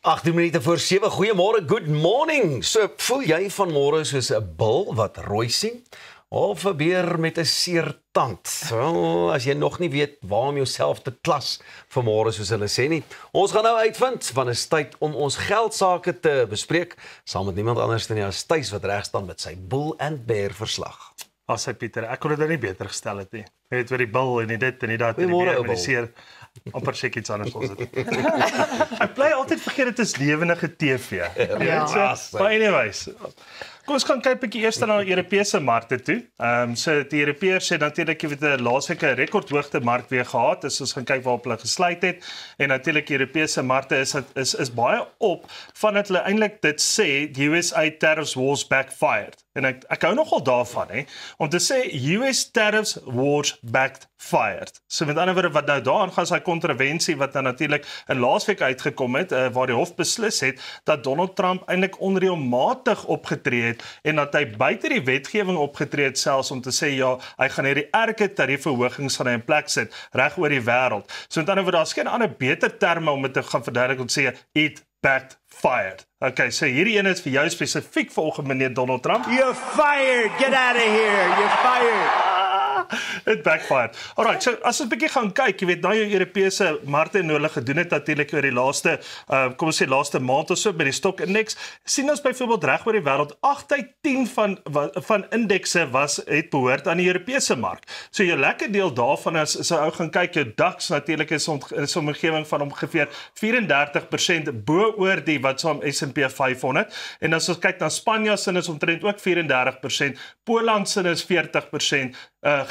18 minute voor 7, goeiemôre, good morning. So, voel jy vanmôre soos 'n bil wat rooi sien? Of 'n beer met 'n seer tand? Wel, as jy nog nie weet waar om jouself te klas vanmôre soos hulle sê nie. Ons gaan nou uitvind, want is tyd om ons geldsaake te bespreek, saam met niemand anders dan as Thys wat reg staan met sy Bull and Bear verslag. As hy Pieter, ek kon dit nie beter gestel het nie. Jy weet, vir die bil en die dit en die dat en die beer en die seer. Amper seker iets anders was dit. Ek bly altyd vergeet dit is lewendige TV. Maar anyways, kom ons gaan kyk 'n bietjie eers na die Europese markte toe. So die Europeërs het natuurlik jy weet 'n laasweek 'n rekordhoogte mark weer gehad. As ons gaan kyk waarop hulle gesluit het en natuurlik die Europese markte is baie op vandat hulle eintlik dit sê USA tariffs wars backfired. En ek hou nogal daarvan hè om te sê US tariffs wars backfired. So met ander woorde wat nou daaraan gaan is hy kontroversie wat dan natuurlik in laasweek uitgekom het waar die hof beslis het dat Donald Trump eintlik onreëlmatig opgetree het en dat hy buite die wetgewing opgetree het selfs om te sê ja, hy gaan hierdie erge tariefverhogings gaan in plek sit reg oor die wêreld. So met ander woorde daar's geen ander beter terme om dit te gaan verduidelik om te sê it backfired. Okay, so hierdie een is vir jou spesifiek vanoggend meneer Donald Trump. You're fired. Get out of here. You're fired. It backfired. Alright, so as ons 'n bietjie gaan kyk, jy weet nou jou Europese markte en hulle gedoen het natuurlik oor die laaste kom ons sê laaste maand of so by die stokindeks, sien ons byvoorbeeld reg oor die wêreld 8 uit 10 van indekse het behoort aan die Europese mark. So jou lekker deel daarvan is ou gaan kyk jou DAX natuurlik is 'n omgewing van ongeveer 34% bo oor die wat saam S&P 500 en as ons kyk na Spanje se is omtrent ook 34%, Poland se is 40%,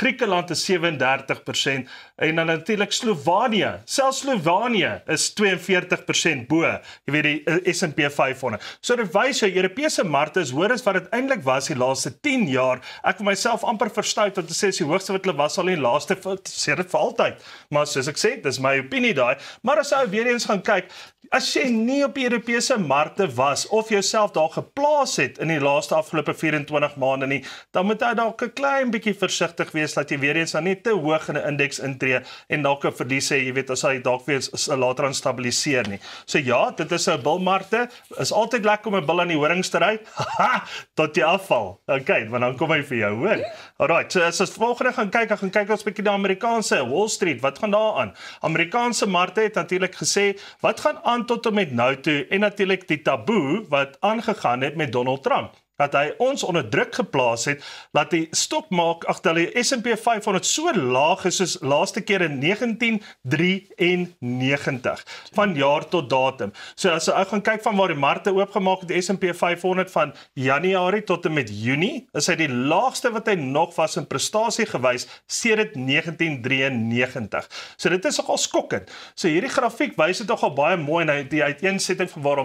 Griekeland is 37% en dan natuurlik Slovenië. Selfs Slovenië is 42% bo, jy weet die S&P 500. So dit wys jou Europese markte is hoër as wat dit eintlik was die laaste 10 jaar. Ek vir myself amper verstout om te sê die hoogste wat hulle was al in die laaste sê dit vir altyd. Maar soos ek sê, dis my opinie daai. Maar as jy weer eens gaan kyk, as jy nie op die Europese markte was of jouself daar geplaas het in die laaste afgelope 24 maande nie, dan moet jy dalk 'n klein bietjie versigtig wees dat jy weer eens dan nie te hoog in 'n indeks intree en dalk 'n verlies hê, jy weet as hy dalk weer later aan stabiliseer nie. So ja, dit is 'n bilmarkte, is altyd lekker om 'n bil aan die horings te ry. Tot jy afval. Okay, want dan kom hy vir jou, hoor. Alright, so as ons volgende gaan kyk ons 'n bietjie na Amerikaanse Wall Street. Wat gaan daar aan? Amerikaanse markte het natuurlik gesê, wat gaan aan tot en met nou toe en natuurlik die taboe wat aangegaan het met Donald Trump. Dat hy ons onder druk geplaas het, laat die die S&P 500 so laag is soos laaste keer in 1993 van jaar tot datum. So as jy gaan kyk van waar die markte oopgemaak het, die S&P 500 van Januarie tot en met Junie, is hy die laagste wat hy nog was in prestasie gewys sedert 1993. So dit is nogal skokkend. So hierdie grafiek wys dit nogal baie mooi en die uiteensetting van waar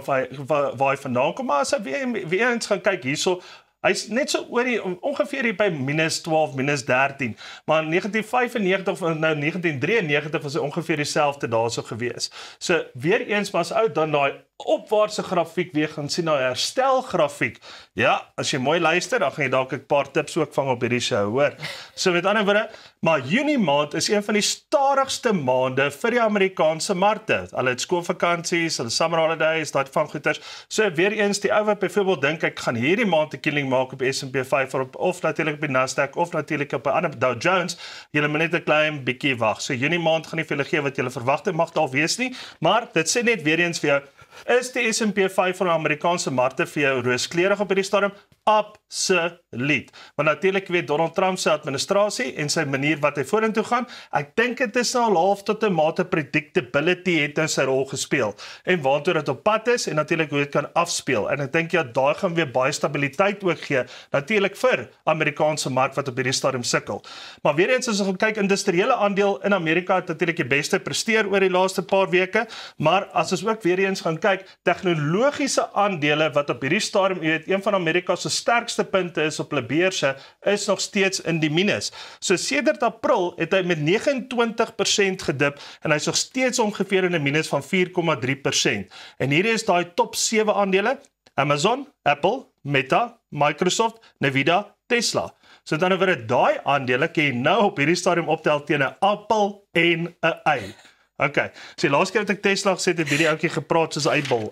hy vandaan kom, maar as hy weer eens gaan kyk hier so, hy's net so oor ongeveer hier by -12, -13, maar in 1995 of nou 1993 was hy ongeveer dieselfde daarso gewees. So weer eens was ou dan daai opwaartse grafiek weer gaan sien na 'n herstelgrafiek. Ja, as jy mooi luister, dan gaan jy dalk 'n paar tips ook vang op hierdie show, hoor. So met ander woorde, maar Junie maand is een van die stadigste maande vir die Amerikaanse markte. Hulle het skoolvakansies, hulle summer holidays, daai van goeters. So weer eens die ou wat byvoorbeeld dink ek gaan hierdie maand 'n killing maak op S&P 500 of natuurlik op die Nasdaq of natuurlik op 'n ander Dow Jones, julle moet net 'n klein bietjie wag. So Junie maand gaan nie vir julle gee wat julle verwagte mag dalk wees nie, maar dit sê net weer eens vir jou, is die S&P 500 Amerikaanse markte vir jou rooskleurig op hierdie stadium? Absoluut. Want natuurlik weet Donald Trump se administrasie en sy manier wat hy vorentoe gaan, ek dink dit is nou half tot 'n mate predictability het in sy rol gespeel. En waartoe dit op pad is en natuurlik hoe dit kan afspeel. En ek dink ja, daai gaan weer baie stabiliteit ook gee, natuurlik vir Amerikaanse mark wat op hierdie stadium sukkel. Maar weer eens as ons kyk, industriële aandeel in Amerika het natuurlik die beste presteer oor die laaste paar weke, maar as ons ook weer eens gaan kyk, tegnologiese aandele wat op hierdie stadium, jy weet, een van Amerika se sterkste punte is op hulle beurse, is nog steeds in die minus. So sedert April het hy met 29% gedip en hy is nog steeds ongeveer in 'n minus van 4,3%. En hier is daai top 7 aandele: Amazon, Apple, Meta, Microsoft, Nvidia, Tesla. So dan oor daai aandele kan jy nou op hierdie stadium optel teen 'n appel en 'n ei. Okay. So die laaste keer wat ek Tesla gesê het hierdie ouetjie gepraat soos uitbol.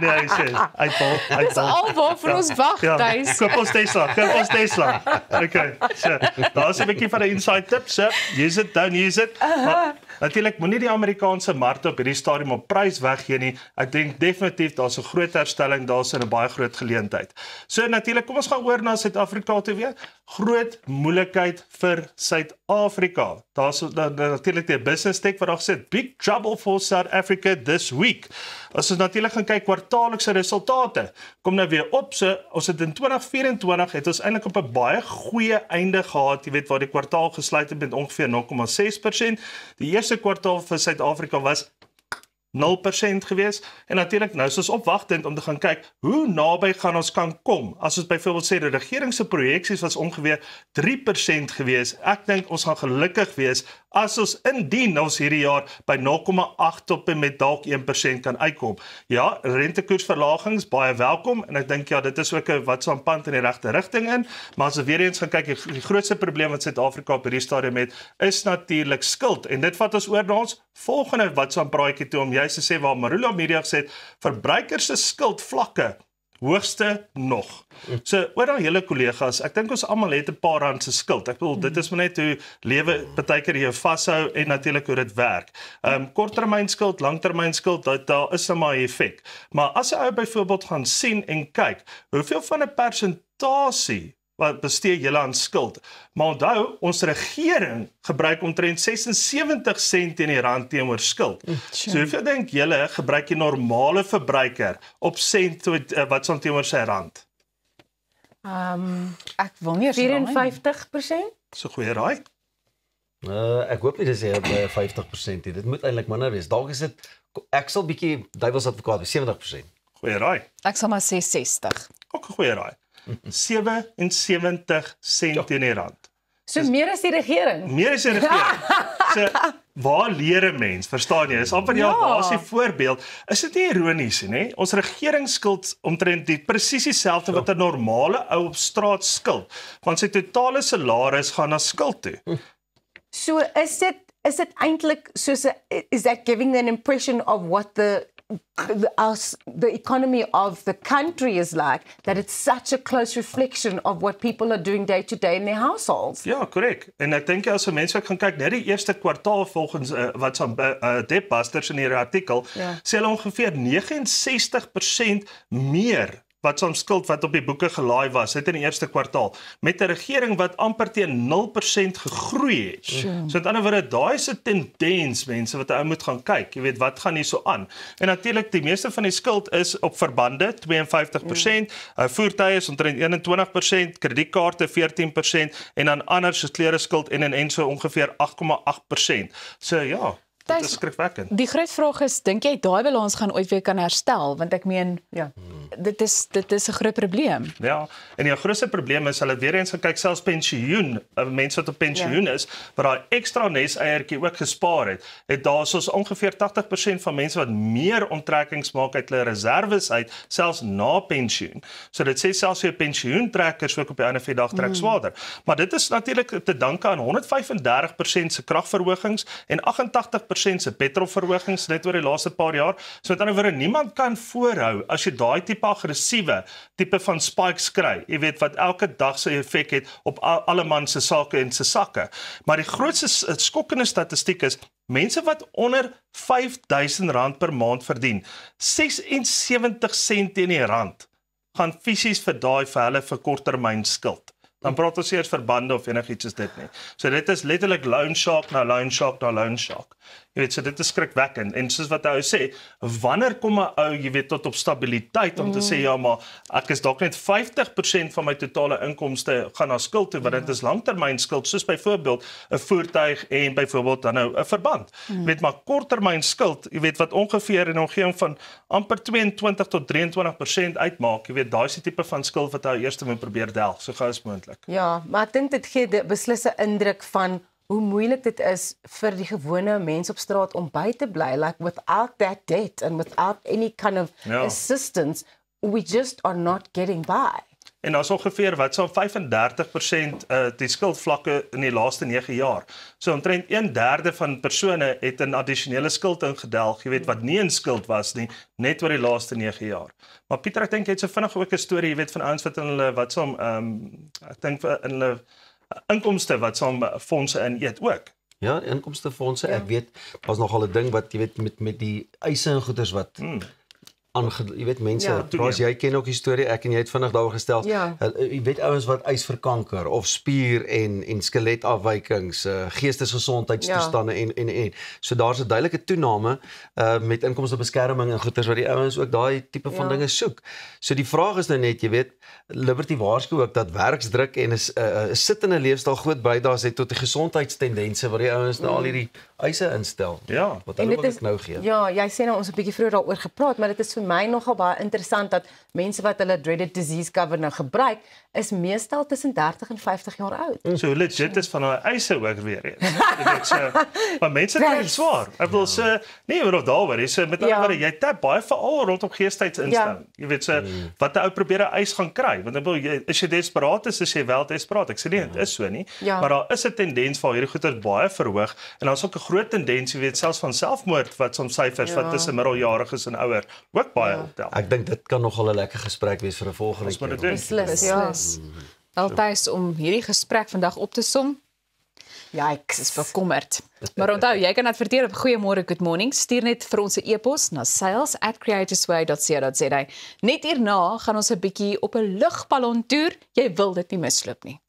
Nee, hy sê uitbol. Dis al waarvoor ons wag, Thys. Koop ons Tesla. Okay. So, daar's 'n bietjie van 'n inside tip, so use it, don't use it. Maar natuurlik moenie die Amerikaanse markte op hierdie stadium op prys weggee nie. Ek dink definitief daar's 'n groot herstelling, daar's 'n baie groot geleentheid. So natuurlik, kom ons gaan oor na Suid-Afrika toe weer. Groot moeilikheid vir Suid-Afrika. Daar's natuurlik die business tech wat daar gesê big trouble for South Africa this week. As ons natuurlik gaan kyk kwartaallikse resultate, kom nou weer op. So ons het in 2024 het ons eintlik op 'n baie goeie einde gehad, jy weet waar die kwartaal gesluit het met ongeveer 0,6%. Die eerste kwartaal vir Suid-Afrika was 0% gewees en natuurlik nou is ons opwagtend om te gaan kyk hoe naby gaan ons kan kom. As ons byvoorbeeld sê die regering se projeksies was ongeveer 3% gewees. Ek dink ons gaan gelukkig wees as ons indien ons hierdie jaar by 0,8 tot en met dalk 1% kan uitkom. Ja, rentekoersverlagings baie welkom en ek dink ja, dit is ook 'n wat so 'n pand in die regte rigting in, maar as ons weer eens gaan kyk, die grootste probleem wat Suid-Afrika op hierdie stadium het, is natuurlik skuld en dit vat ons oor na ons volgende wat so 'n praatjie toe om juist te sê waar Marula Media gesê het, verbruikers se skuldvlakke hoogste nog. So, oor aan julle kollegas, ek dink ons almal het 'n paar rand se skuld. Ek bedoel, dit is maar net hoe lewe partykeer jou vashou en natuurlik hoe dit werk. Korttermynskuld, langtermynskuld, daar is nou maar 'n effek. Maar as 'n ou byvoorbeeld gaan sien en kyk, hoeveel van 'n persentasie wat bestee julle aan skuld. Maar onthou, ons regering gebruik omtrent 76 sent teen die rand teenoor skuld. So hoeveel dink julle gebruik die normale verbruiker op sent wat son teenoor sy rand? Ek wil nie 54%. So goeie raai. Ek hoop nie dis by 50% nie. Dit moet eintlik minder wees. Dalk is dit ek sal bietjie duiwels advokaat wees, 70%. Goeie raai. Ek sal maar sê 60. Ook 'n goeie raai. 77 sent teen die rand. So meer as die regering. Meer as die regering. So waar leer 'n mens, verstaan jy? Is amper ja, waar is die voorbeeld? Is dit nie ironies nie? Ons regering skuld omtrent presies dieselfde wat 'n normale ou op straat skuld. Want sy totale salaris gaan na skuld toe. So is dit eintlik soos is that giving an impression of what the economy of the country is like, that it's such a close reflection of what people are doing day to day in their households. Ja, korrek. En ek dink as mense gaan kyk net die eerste kwartaal volgens wat so Debtbusters in hierdie artikel, sê hulle ongeveer 69% meer wat soms skuld wat op die boeke gelaai was, het in die eerste kwartaal, met 'n regering wat amper teen 0% gegroei het. So met ander woorde, daai is 'n tendens, mense, wat ou moet gaan kyk. Jy weet, wat gaan hier so aan? En natuurlik, die meeste van die skuld is op verbande, 52%, voertuie is omtrent 21%, kredietkaarte 14%, en dan ander soos klere skuld en so ongeveer 8,8%. So ja, dit is skrikwekkend. Die groot vraag is, dink jy daai balans gaan ooit weer kan herstel? Want ek meen, dit is 'n groot probleem. Ja, en die grootste probleem is hulle weer eens gekyk selfs pensioen, mense wat op pensioen is, wat daai ekstra neseiertjie ook gespaar het daar soos ongeveer 80% van mense wat meer onttrekkings maak uit hulle reserves uit, selfs na pensioen. So dit sê selfs vir pensioentrekkers ook op die einde van die dag trek swaarder. Maar dit is natuurlik te danke aan 135% se kragverhogings en 88% se petrolverhogings net oor die laaste paar jaar. So met ander woorde, niemand kan voorhou as jy daai tipe aggressiewe tipe van spikes kry. Jy weet wat elke dag sy effek het op alle man se sake en se sakke. Maar die grootste skokkende statistiek is mense wat onder R5,000 per maand verdien, 76 sent teen die rand gaan fisies vir hulle vir korttermyn skuld. Dan praat ons eers verbande of enigiets is dit nie. So dit is letterlik loan shark na loan shark na loan shark. Jy weet, so dit is skrikwekkend. En soos wat hy sê, wanneer kom 'n ou, jy weet, tot op stabiliteit om te sê, ja, maar ek is dalk net 50% van my totale inkomste gaan na skuld toe, want dit is langtermynskuld, soos byvoorbeeld 'n voertuig en byvoorbeeld dan nou 'n verband. Jy weet, maar korttermynskuld, jy weet, wat ongeveer in 'n omgewing van amper 22 tot 23% uitmaak, jy weet, daai is die tipe van skuld wat hy eers moet probeer delg, so gou as moontlik. Ja, maar ek dink dit gee beslis 'n indruk van hoe moeilik dit is vir die gewone mens op straat om by te bly, like without that debt and without any kind of assistance, we just are not getting by. En daar's ongeveer wat so 35% die skuldvlakke in die laaste 9 jaar. So omtrent 1/3 van persone het 'n addisionele skuld ingedelg, jy weet wat nie in skuld was nie, net oor die laaste 9 jaar. Maar Pieter, ek dink jy het so vinnig ook 'n storie, jy weet van ouens wat in hulle wat so ek dink in hulle inkomste wat so fondse in eet ook. Ja, inkomstefondse, ek weet, was nogal 'n ding wat jy weet met die eise en goederes wat jy weet mense, Ross, jy ken ook die storie, ek en jy het vinnig daaroor gestel. Ja. Jy weet ouens wat eis vir kanker of spier en skeletafwykings, geestesgesondheidstoestande en. So daar's 'n duidelike toename met inkomstebeskerming en goederes wat die ouens ook daai tipe van dinge soek. So die vraag is nou net, jy weet, Liberty waarsku ook dat werksdruk en 'n sittende leefstyl groot bydraes het tot die gesondheidstendense wat die ouens nou al hierdie eise instel. Ja. Wat hulle wil nou gee. Ja, jy sê nou ons 'n bietjie vroeër daaroor gepraat, maar dit is vir my nogal baie interessant dat mense wat hulle dreaded disease cover nou gebruik, is meestal tussen 30 en 50 jaar oud. So legit is van hulle eise ook weer eens. Jy weet so, maar mense kry dit swaar. Ek wil sê nee, maar daaroor is met ander woorde, jy tap baie veral rondom geestheidsinstelling. Jy weet so wat 'n ou probeer 'n eis gaan kry, want ek bedoel as jy desperaat is jy wel desperaat. Ek sê nie dit is so nie, maar daar is 'n tendens waar hierdie goeie baie verhoog en daar's ook 'n groot tendens, jy weet, selfs van selfmoord wat soms syfers wat tussen middeljariges en ouer ook baie optel. Ek dink dit kan nogal 'n lekker gesprek wees vir 'n volgende keer. Beslis, ja. Altyd om hierdie gesprek vandag op te som. Yikes. Is bekommerd. Maar onthou, jy kan adverteer op Goeiemôre Good Morning. Stuur net vir ons 'n e-pos na sales@creatorsway.co.za. Net hierna gaan ons 'n bietjie op 'n lugballon toer. Jy wil dit nie misloop nie.